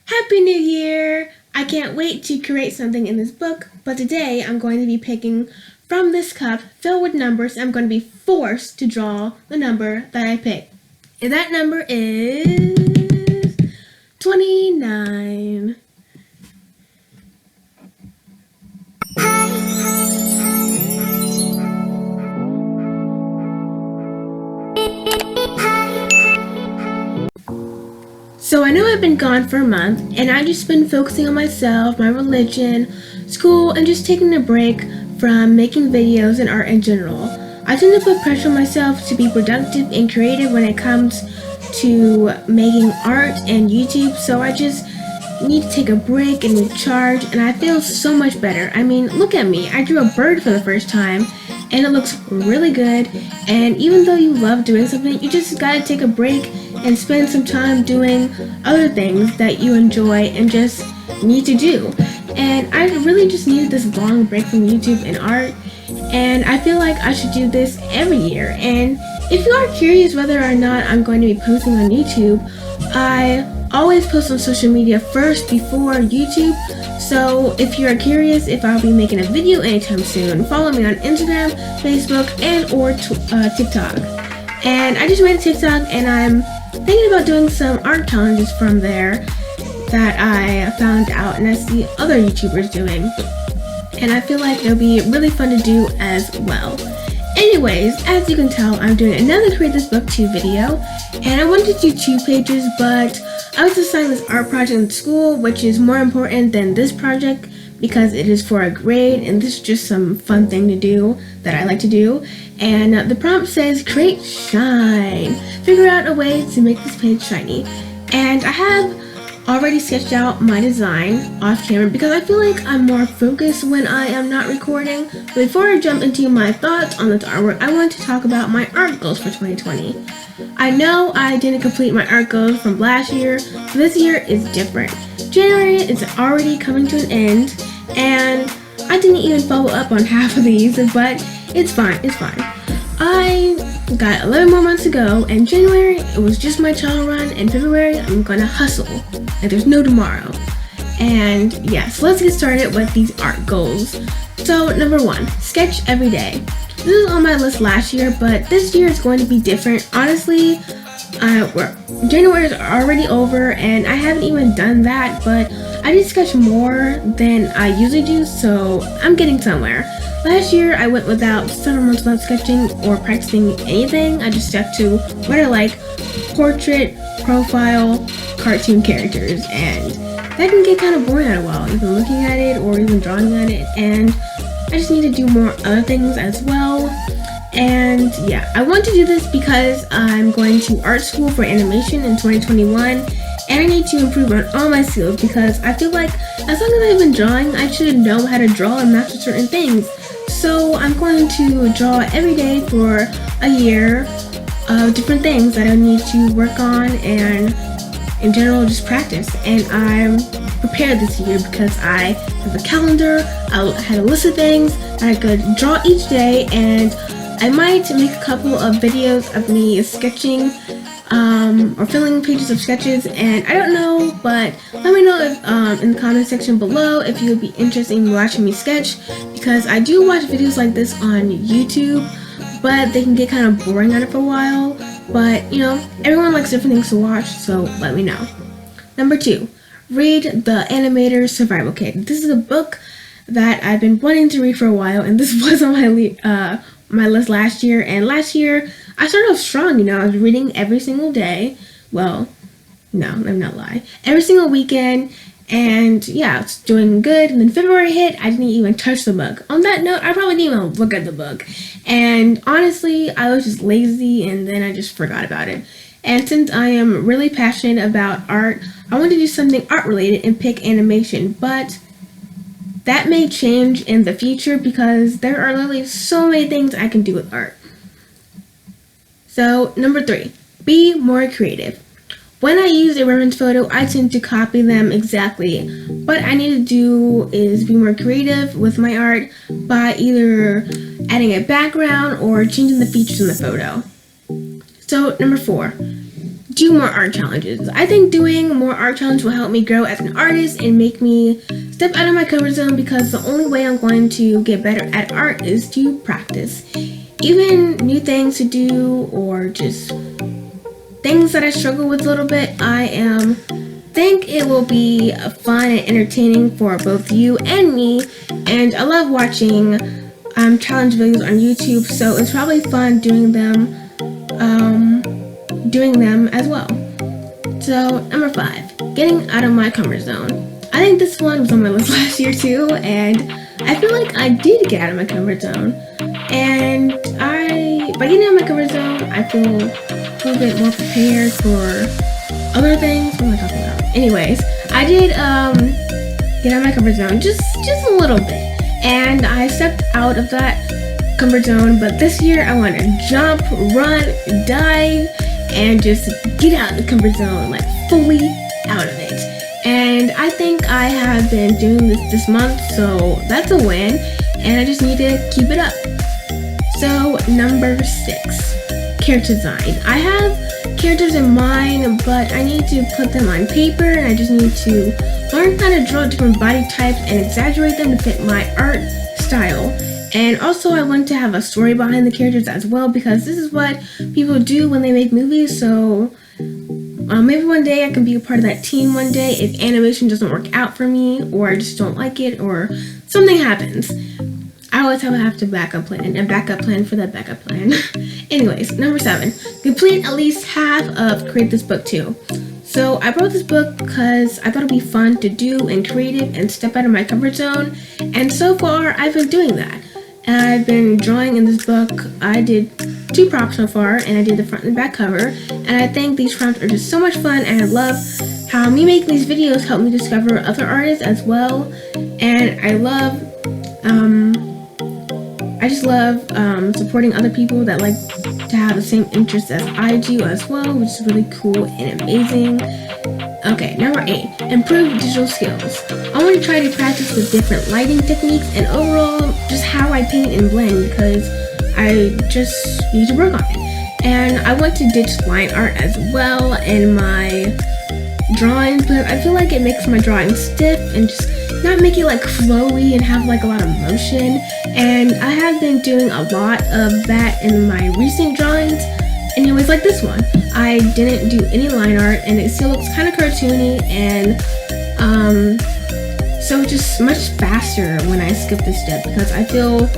Happy New Year! I can't wait to create something in this book, but today I'm going to be picking from this cup filled with numbers. I'm going to be forced to draw the number that I picked. And that number is 29. So I know I've been gone for a month, and I've just been focusing on myself, my religion, school, and just taking a break from making videos and art in general. I tend to put pressure on myself to be productive and creative when it comes to making art and YouTube, so I just need to take a break and recharge, and I feel so much better. I mean, look at me. I drew a bird for the first time, and it looks really good, and even though you love doing something, you just gotta take a break and spend some time doing other things that you enjoy and just need to do. And I really just needed this long break from YouTube and art, and I feel like I should do this every year. And if you are curious whether or not I'm going to be posting on YouTube, I always post on social media first before YouTube. So if you're curious if I'll be making a video anytime soon, follow me on Instagram, Facebook, and or TikTok. And I just made a TikTok, and I'm thinking about doing some art challenges from there that I found out and I see other YouTubers doing. And I feel like it'll be really fun to do as well. Anyways, as you can tell, I'm doing another Create This Book 2 video, and I wanted to do 2 pages, but I was assigned this art project in school, which is more important than this project because it is for a grade, and this is just some fun thing to do that I like to do. And the prompt says, create shine. Figure out a way to make this page shiny. And I have already sketched out my design off camera because I feel like I'm more focused when I am not recording. But before I jump into my thoughts on this artwork, I want to talk about my art goals for 2020. I know I didn't complete my art goals from last year, so this year is different. January is already coming to an end, and I didn't even follow up on half of these, but it's fine. I got 11 more months to go, and January, it was just my trial run, and February, I'm gonna hustle, and there's no tomorrow. And yeah, so let's get started with these art goals. So number 1, sketch every day. This was on my list last year, but this year is going to be different. Honestly, January is already over, and I haven't even done that, but I did sketch more than I usually do, so I'm getting somewhere. Last year, I went without several months without sketching or practicing anything. I just stuck to what I like: portrait, profile, cartoon characters, and that can get kind of boring after a while, even looking at it or even drawing at it, and I just need to do more other things as well. And yeah, I want to do this because I'm going to art school for animation in 2021, and I need to improve on all my skills because I feel like as long as I've been drawing, I should know how to draw and master certain things. So I'm going to draw every day for a year of different things that I need to work on and in general just practice. And I'm prepared this year because I have a calendar, I had a list of things that I could draw each day, and I might make a couple of videos of me sketching or filling pages of sketches, and I don't know, but let me know if, in the comment section below if you would be interested in watching me sketch, because I do watch videos like this on YouTube, but they can get kind of boring at it for a while. But you know, everyone likes different things to watch, so let me know. Number 2, read The Animator's Survival Kit. This is a book that I've been wanting to read for a while, and this was on my list last year. And last year I started off strong, you know, I was reading every single day. Well, no, let me not lie. Every single weekend, and yeah, it's doing good. And then February hit, I didn't even touch the book. On that note, I probably didn't even look at the book. And honestly, I was just lazy, and then I just forgot about it. And since I am really passionate about art, I want to do something art related and pick animation, but that may change in the future because there are literally so many things I can do with art. So number 3, be more creative. When I use a reference photo, I tend to copy them exactly. What I need to do is be more creative with my art by either adding a background or changing the features in the photo. So number 4, do more art challenges. I think doing more art challenges will help me grow as an artist and make me step out of my comfort zone, because the only way I'm going to get better at art is to practice. Even new things to do or just things that I struggle with a little bit, I think it will be fun and entertaining for both you and me. And I love watching challenge videos on YouTube, so it's probably fun doing them as well. So number 5, getting out of my comfort zone. I think this one was on my list last year too, and I feel like I did get out of my comfort zone. And by getting out of my comfort zone, I feel a little bit more prepared for other things. What am I talking about? Anyways, I did get out of my comfort zone just a little bit, and I stepped out of that comfort zone. But this year I want to jump, run, dive, and just get out of the comfort zone, like fully out of it. And I think I have been doing this month, so that's a win, and I just need to keep it up. So number 6, character design. I have characters in mind, but I need to put them on paper, and I just need to learn how to draw different body types and exaggerate them to fit my art style. And also I want to have a story behind the characters as well, because this is what people do when they make movies. So maybe one day I can be a part of that team one day if animation doesn't work out for me, or I just don't like it, or something happens. I always have to backup plan and backup plan for that backup plan. Anyways, number 7, complete at least half of Create This Book too. So I wrote this book because I thought it'd be fun to do and creative and step out of my comfort zone. And so far I've been doing that. I've been drawing in this book. I did 2 prompts so far, and I did the front and back cover. And I think these prompts are just so much fun, and I love how me making these videos help me discover other artists as well. And I just love supporting other people that like to have the same interests as I do as well, which is really cool and amazing. Okay, number 8, improve digital skills. I want to try to practice with different lighting techniques and overall just how I paint and blend, because I just need to work on it. And I want to ditch line art as well in my drawings, because I feel like it makes my drawing stiff and just not make it like flowy and have like a lot of motion. And I have been doing a lot of that in my recent drawings. Anyways, like this one, I didn't do any line art, and it still looks kind of cartoony, and so just much faster when I skip this step, because I feel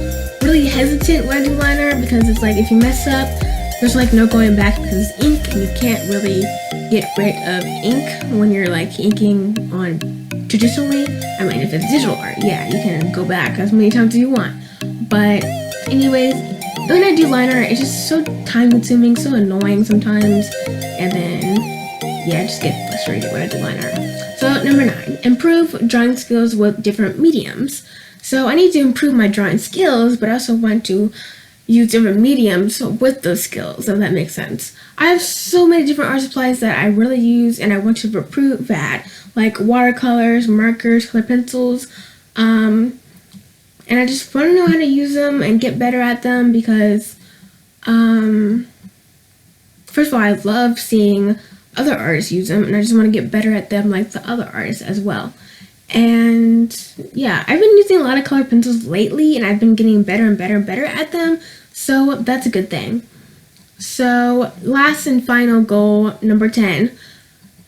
really hesitant when I do line art, because it's like if you mess up, there's like no going back, because it's ink and you can't really get rid of ink when you're like inking on traditionally. I mean, if it's digital art, yeah, you can go back as many times as you want. But anyways, when I do line art, it's just so time consuming, so annoying sometimes, and then yeah, I just get frustrated when I do line art. So number 9, improve drawing skills with different mediums. So I need to improve my drawing skills, but I also want to use different mediums with those skills, if that makes sense. I have so many different art supplies that I really use, and I want to improve that, like watercolors, markers, color pencils, and I just want to know how to use them and get better at them, because first of all, I love seeing other artists use them, and I just want to get better at them like the other artists as well. And yeah, I've been using a lot of color pencils lately, and I've been getting better and better and better at them, so that's a good thing. So last and final goal, number 10,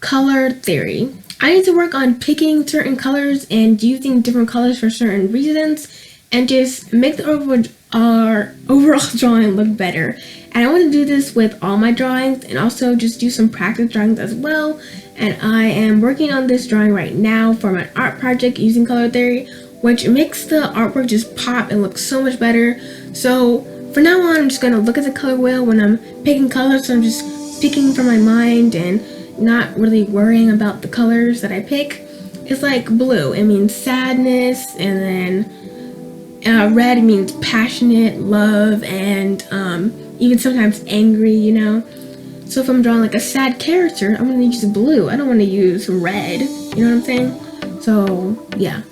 color theory. I need to work on picking certain colors and using different colors for certain reasons, and just make the overall drawing look better. And I want to do this with all my drawings, and also just do some practice drawings as well. And I am working on this drawing right now for my art project using color theory, which makes the artwork just pop and look so much better. So for now on, I'm just going to look at the color wheel when I'm picking colors, so I'm just picking from my mind and not really worrying about the colors that I pick. It's like blue, it means sadness, and then red means passionate, love, and even sometimes angry, you know. So if I'm drawing like a sad character, I'm going to use blue. I don't want to use red, you know what I'm saying? So yeah.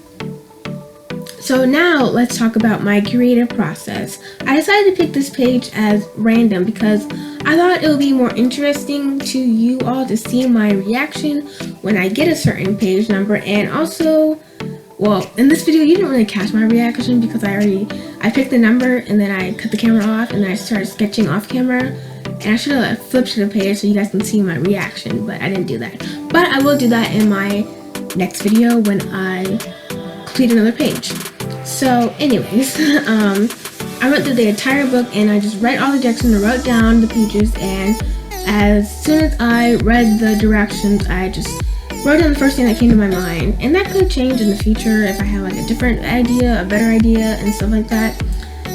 So now let's talk about my creative process. I decided to pick this page as random because I thought it would be more interesting to you all to see my reaction when I get a certain page number, and also, well, in this video you didn't really catch my reaction because I picked the number and then I cut the camera off and then I started sketching off camera, and I should have flipped to the page so you guys can see my reaction, but I didn't do that. But I will do that in my next video when I complete another page. So anyways, I went through the entire book and I just read all the directions and wrote down the pages, and as soon as I read the directions I just wrote down the first thing that came to my mind, and that could change in the future if I have like a different idea, a better idea, and stuff like that.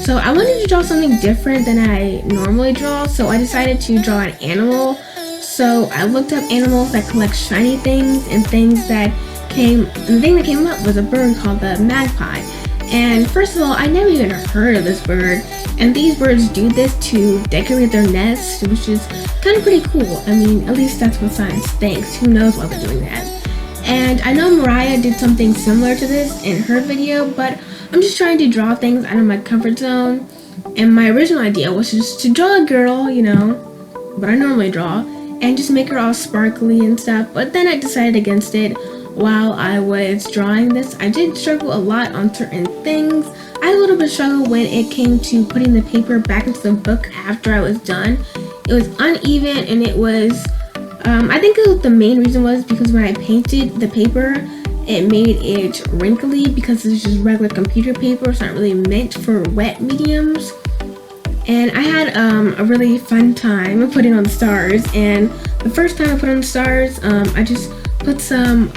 So I wanted to draw something different than I normally draw, so I decided to draw an animal. So I looked up animals that collect shiny things, and the thing that came up was a bird called the magpie. And first of all, I never even heard of this bird, and these birds do this to decorate their nest, which is kind of pretty cool. I mean, at least that's what science thinks. Who knows why they're doing that? And I know Mariah did something similar to this in her video, but I'm just trying to draw things out of my comfort zone. And my original idea was just to draw a girl, you know, what I normally draw, and just make her all sparkly and stuff. But then I decided against it. While I was drawing this, I did struggle a lot on certain things. I had a little bit of struggle when it came to putting the paper back into the book after I was done. It was uneven, and it was, I think the main reason was because when I painted the paper, it made it wrinkly because it's just regular computer paper. It's not really meant for wet mediums. And I had a really fun time putting on the stars, and the first time I put on the stars, I just put some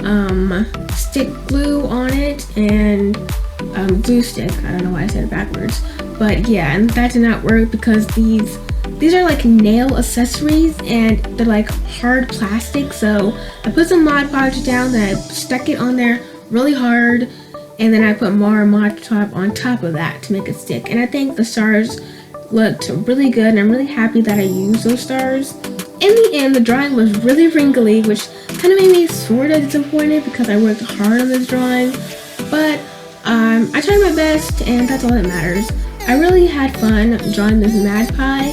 stick glue on it, and glue stick. I don't know why I said it backwards, but yeah, and that did not work because these are like nail accessories and they're like hard plastic. So I put some Mod Podge down, then I stuck it on there really hard, and then I put more Mod Top on top of that to make it stick. And I think the stars looked really good, and I'm really happy that I used those stars. In the end, the drawing was really wrinkly, which kind of made me sort of disappointed because I worked hard on this drawing, but I tried my best, and that's all that matters. I really had fun drawing this magpie,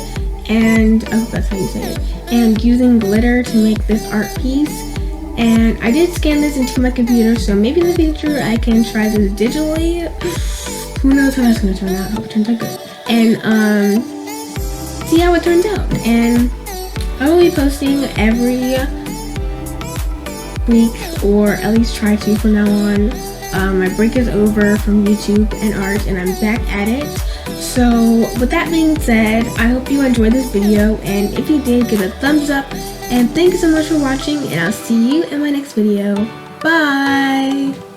and oh, that's how you say it, and using glitter to make this art piece. And I did scan this into my computer, so maybe in the future I can try this digitally. Who knows how that's going to turn out? I hope it turns out good. And see how it turns out. And I will be posting every week, or at least try to from now on. My break is over from YouTube and art, and I'm back at it. So with that being said, I hope you enjoyed this video, and if you did, give it a thumbs up, and thank you so much for watching, and I'll see you in my next video. Bye!